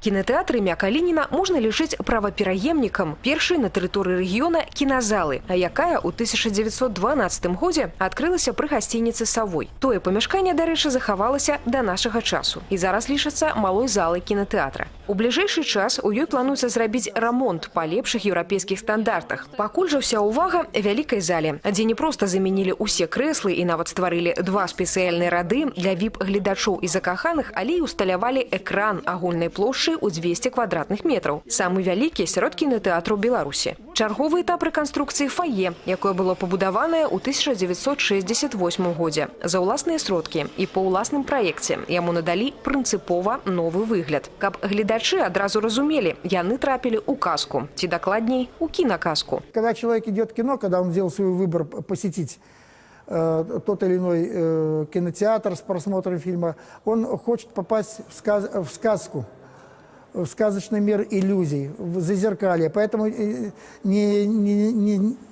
Кінотэатр імя Калініна можна лічыць правапераемнікам першай на тэрыторыі рэгіёна кіназалы, якая ў 1912 годзе адкрылася пры гасцініцы «Савой». Тое памяшканне, дарэчы, захавалася да нашага часу і зараз лічыцца малой залай кінотэатра. У бліжэйшы час у ёй плануецца зрабіць рамонт па лепшых еўрапейскіх стандартах. Пакуль жа ўся ўвага вялікай зале, дзе не проста замянілі ўсе крэслы і нават стварылі два спецыяльныя рады для віп-гледачоў і закаханых, але і усталявалі экран агульнай плошчы у 200 квадратных метраў. Самы вялікі сярод кінотэатраў Беларусі. Чарговы этап рэканструкцыі фае, якое было пабудаванае ў 1968 годзе за ўласныя сродкі і па ўласным праекце. Яму надалі прынцыпова новы выгляд, каб гледачы адразу разумелі, яны трапілі ў казку, ці дакладней у киноказку. Когда человек идет в кино, когда он сделал свой выбор посетить тот или иной кинотеатр с просмотром фильма, он хочет попасть в сказку, в сказочный мир иллюзий, в зазеркалье. Поэтому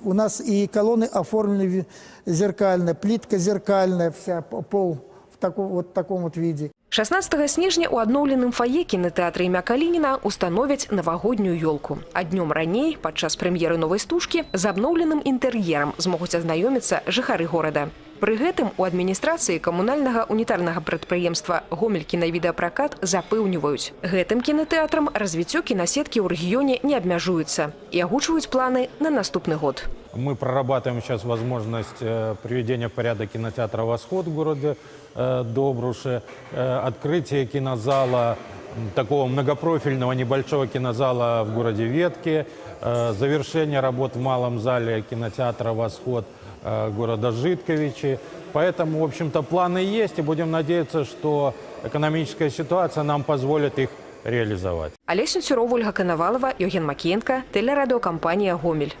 у нас и колонны оформлены зеркально, плитка зеркальная, вся пол в таком вот виде. 16 снежня у адноўленым фае кінотэатра імя Калініна установяць навагоднюю ёлку. А днём раней, падчас прэм'еры новай стужкі, з абноўленым інтэр'ерам змогуць азнаёміцца жыхары горада. Пры гэтым у адміністрацыі камунальнага унітарнага прадпрыемства «Гомель кінавідэапракат» запэўніваюць. Гэтым кінотэатрам развіццё кінасеткі ў рэгіёне не абмяжуецца і агучваюць планы на наступны год. Мы прорабатываем сейчас возможность приведения в порядок кинотеатра «Восход» в городе Добруше, открытие кинозала, такого многопрофильного небольшого кинозала в городе Ветке, завершение работ в малом зале кинотеатра «Восход» города Житковичи. Поэтому, в общем-то, планы есть, и будем надеяться, что экономическая ситуация нам позволит их реализовать. Олеся Сюрова, Ольга Коновалова, Евген Макієнко, телерадиокомпания «Гомель».